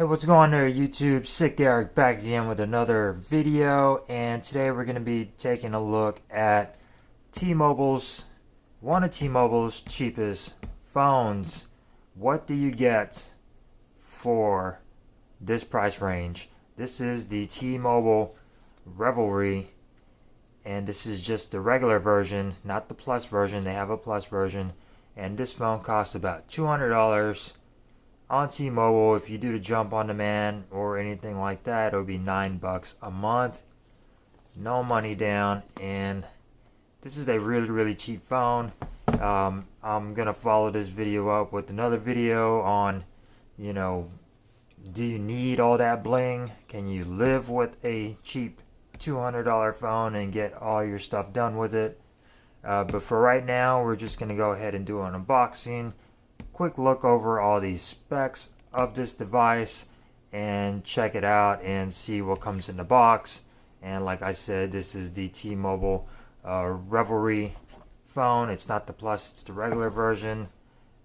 Hey, what's going on there, YouTube? Sick Eric back again with another video, and today we're going to be taking a look at one of T-Mobile's cheapest phones. What do you get for this price range? This is the T-Mobile Revvlry, and this is just the regular version, not the plus version. They have a plus version, and this phone costs about $200 on T-Mobile. If you do the jump on demand or anything like that, it'll be $9 a month, no money down, and this is a really cheap phone. I'm gonna follow this video up with another video on, do you need all that bling? Can you live with a cheap $200 phone and get all your stuff done with it? But for right now, we're just gonna go ahead and do an unboxing. Quick look over all these specs of this device and check it out and see what comes in the box. And like I said, this is the T-Mobile Revvlry phone. It's not the plus, it's the regular version.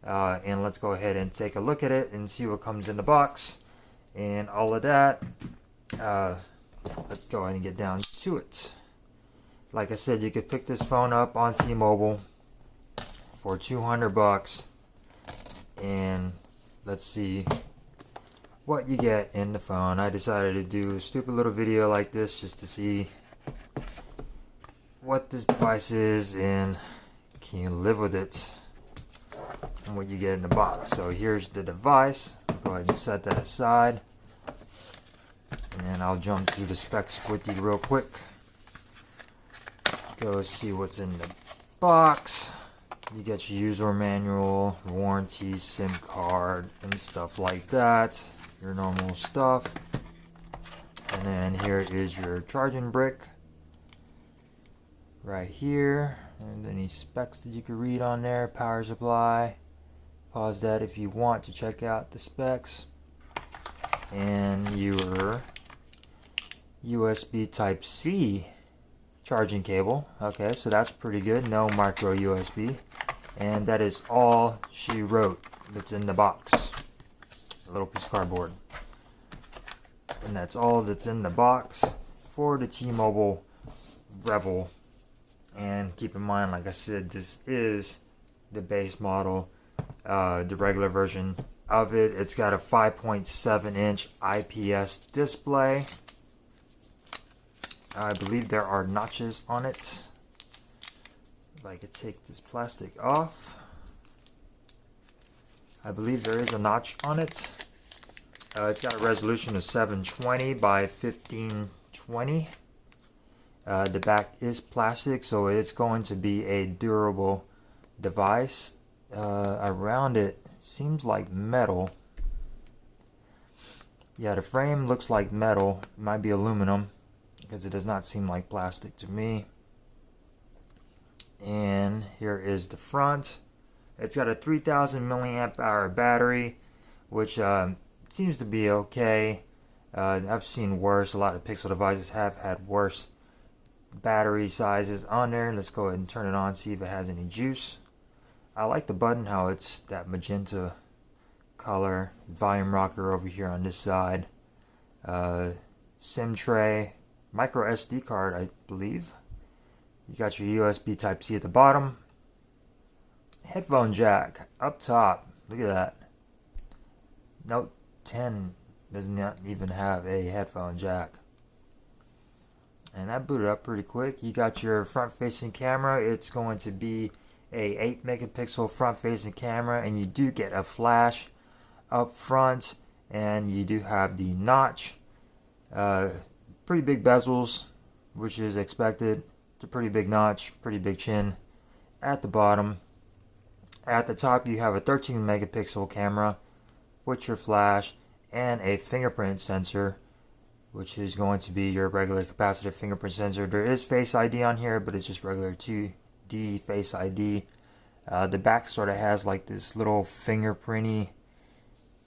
And let's go ahead and take a look at it and see what comes in the box and all of that. Let's go ahead and get down to it. Like I said, you could pick this phone up on T-Mobile for $200. And let's see what you get in the phone. I decided to do a stupid little video like this just to see what this device is and can you live with it and what you get in the box. So here's the device. Go ahead and set that aside, and then I'll jump through the specs with you real quick. Go see what's in the box. You get your user manual, warranty, SIM card, and stuff like that. Your normal stuff. And then here is your charging brick. Right here. And any specs that you can read on there. Power supply. Pause that if you want to check out the specs. And your USB Type-C charging cable. Okay, so that's pretty good. No micro USB. And that is all she wrote that's in the box. A little piece of cardboard. And that's all that's in the box for the T-Mobile Revvlry. And keep in mind, like I said, this is the base model, the regular version of it. It's got a 5.7-inch IPS display. I believe there are notches on it. If I could take this plastic off, I believe there is a notch on it. It's got a resolution of 720 by 1520. The back is plastic, so it's going to be a durable device. Around it seems like metal. Yeah, the frame looks like metal. It might be aluminum, because it does not seem like plastic to me. And here is the front. It's got a 3000 milliamp hour battery, which seems to be okay. I've seen worse. A lot of Pixel devices have had worse battery sizes on there. Let's go ahead and turn it on, see if it has any juice. I like the button, how it's that magenta color. Volume rocker over here on this side. SIM tray. Micro SD card, I believe. You got your USB Type-C at the bottom. Headphone jack up top. Look at that. Note 10 does not even have a headphone jack. And that booted up pretty quick. You got your front-facing camera. It's going to be a 8 megapixel front-facing camera, and you do get a flash up front, and you do have the notch. Pretty big bezels, which is expected. It's a pretty big notch, pretty big chin at the bottom. At the top, you have a 13 megapixel camera with your flash and a fingerprint sensor, which is going to be your regular capacitive fingerprint sensor. There is Face ID on here, but it's just regular 2D Face ID. The back sort of has like this little fingerprinty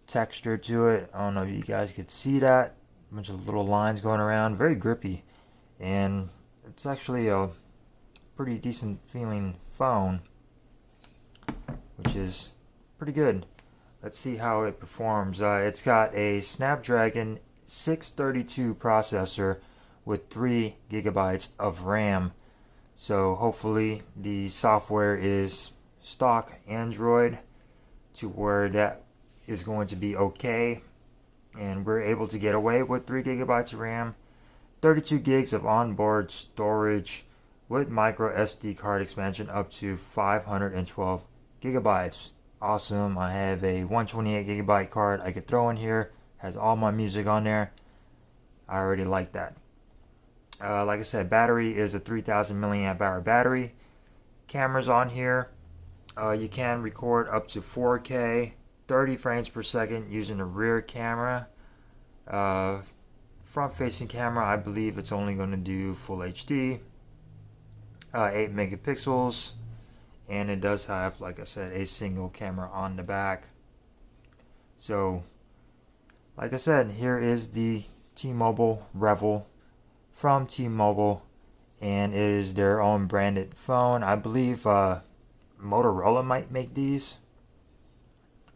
texture to it. I don't know if you guys could see that. A bunch of little lines going around. Very grippy. And it's actually a pretty decent feeling phone, which is pretty good. let's see how it performs. It's got a Snapdragon 632 processor with 3 gigabytes of RAM. So hopefully the software is stock Android to where that is going to be okay. And we're able to get away with 3 gigabytes of RAM, 32 gigs of onboard storage with micro SD card expansion up to 512 gigabytes. Awesome. I have a 128 gigabyte card I could throw in here. Has all my music on there. I already like that. Like I said, battery is a 3000 milliamp hour battery. Cameras on here. You can record up to 4K, 30 frames per second using a rear camera. Front facing camera, I believe it's only going to do full HD. 8 megapixels. And it does have, like I said, a single camera on the back. So, like I said, here is the T-Mobile Revvlry from T-Mobile, and it is their own branded phone. I believe Motorola might make these.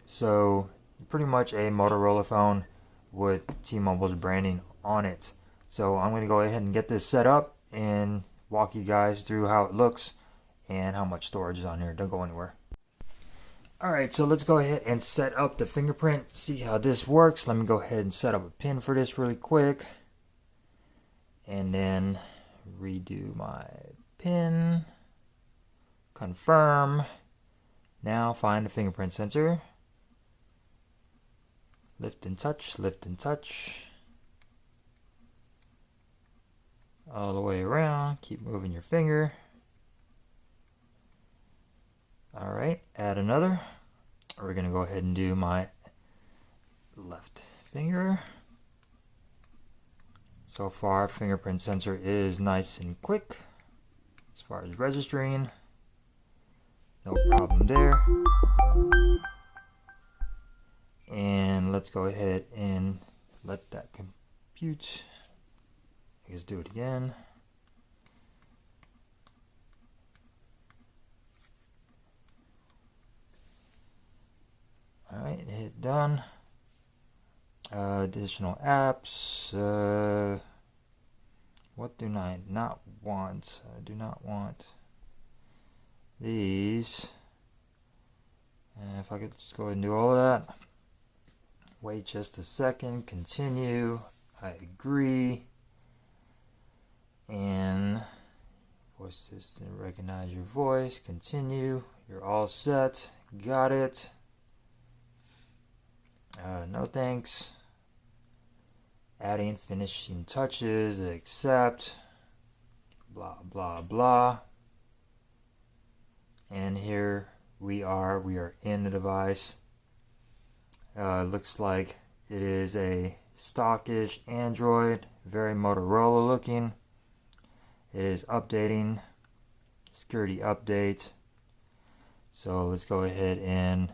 So, pretty much a Motorola phone with T-Mobile's branding on it. So, I'm going to go ahead and get this set up and walk you guys through how it looks and how much storage is on here. Don't go anywhere. Alright, so let's go ahead and set up the fingerprint, see how this works. Let me go ahead and set up a pin for this really quick. And then redo my pin. Confirm. Now find the fingerprint sensor. Lift and touch, lift and touch. All the way around. Keep moving your finger. Alright, add another. We're going to go ahead and do my left finger. So far, fingerprint sensor is nice and quick as far as registering. No problem there. And let's go ahead and let that compute. Let's do it again. Alright, hit done. Additional apps. What do I not want? I do not want these. And if I could just go ahead and do all of that. Wait just a second. Continue. I agree. And voice assistant recognize your voice. Continue. You're all set. Got it. No thanks. Adding finishing touches. Accept. Blah blah blah. And here we are. We are in the device. Looks like it is a stockish Android. Very Motorola looking. It is updating. Security update. So let's go ahead and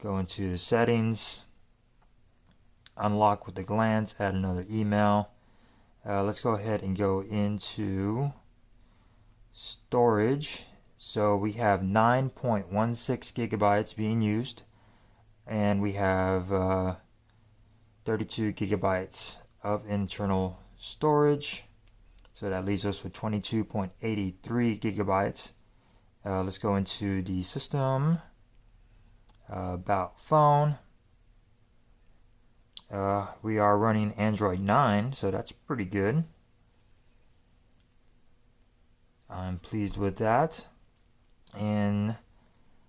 go into the settings. Unlock with a glance. Add another email. Let's go ahead and go into storage. So we have 9.16 gigabytes being used. And we have 32 gigabytes of internal storage. So that leaves us with 22.83 gigabytes. Let's go into the system. About phone. We are running Android 9, so that's pretty good. I'm pleased with that. And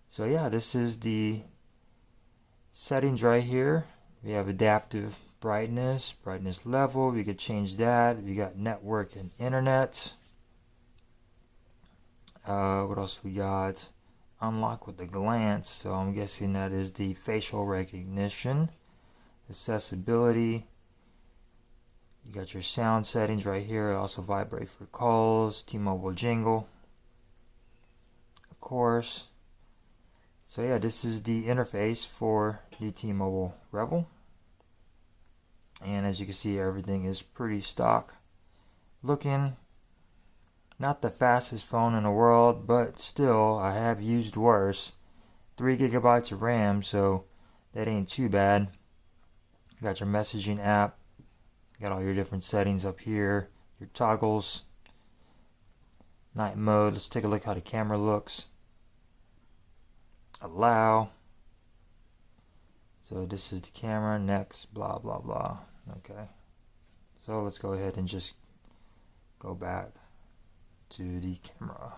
so yeah, this is the settings right here. We have adaptive brightness, brightness level. We could change that. We got network and internet. What else we got? Unlock with a glance. So I'm guessing that is the facial recognition. Accessibility. You got your sound settings right here. Also vibrate for calls. T-Mobile jingle. Of course. So yeah, this is the interface for the T-Mobile Revvlry. And as you can see, everything is pretty stock looking. Not the fastest phone in the world, but still, I have used worse. 3 gigabytes of RAM, so that ain't too bad. Got your messaging app, got all your different settings up here, your toggles, night mode. Let's take a look how the camera looks. Allow. So this is the camera, next, blah blah blah. Okay, so let's go ahead and just go back to the camera.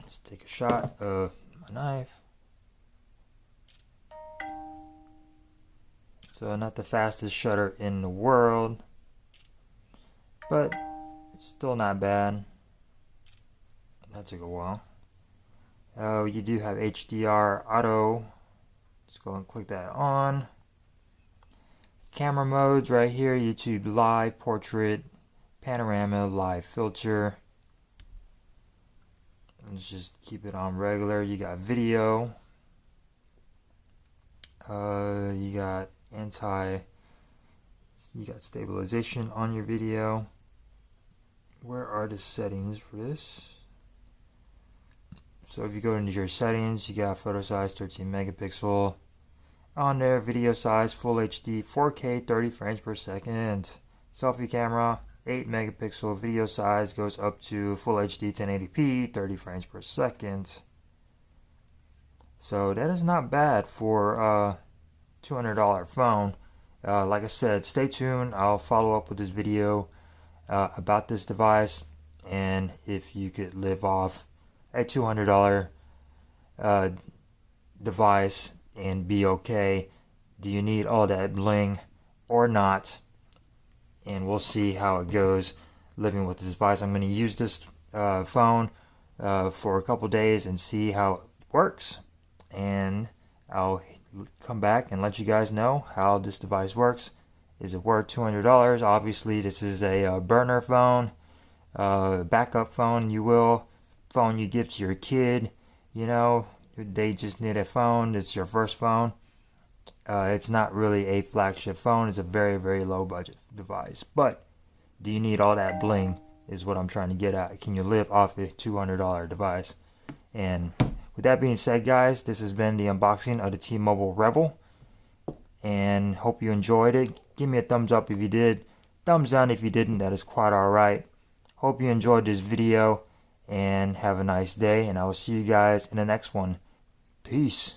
Let's take a shot of my knife. So not the fastest shutter in the world, but it's still not bad. That took a while. You do have HDR auto. Let's go and click that on. Camera modes right here: YouTube live, portrait, panorama, live filter. Let's just keep it on regular. You got video. You got you got stabilization on your video. Where are the settings for this? So if you go into your settings, you got photo size 13 megapixel on there, video size full HD 4K 30 frames per second, selfie camera 8 megapixel, video size goes up to full HD 1080p 30 frames per second. So that is not bad for a $200 phone. Like I said, stay tuned. I'll follow up with this video about this device, and if you could live off a $200 device and be okay. Do you need all that bling or not? And we'll see how it goes living with this device. I'm going to use this phone for a couple days and see how it works, and I'll come back and let you guys know how this device works. Is it worth $200? Obviously, this is a burner phone, backup phone, you will. Phone you give to your kid, you know, they just need a phone. It's your first phone. It's not really a flagship phone. It's a very, very low budget device. But do you need all that bling is what I'm trying to get at. Can you live off a $200 device? And with that being said, guys, this has been the unboxing of the T-Mobile Revvl, and hope you enjoyed it. Give me a thumbs up if you did. Thumbs down if you didn't. That is quite alright. Hope you enjoyed this video, and have a nice day, and I will see you guys in the next one. Peace.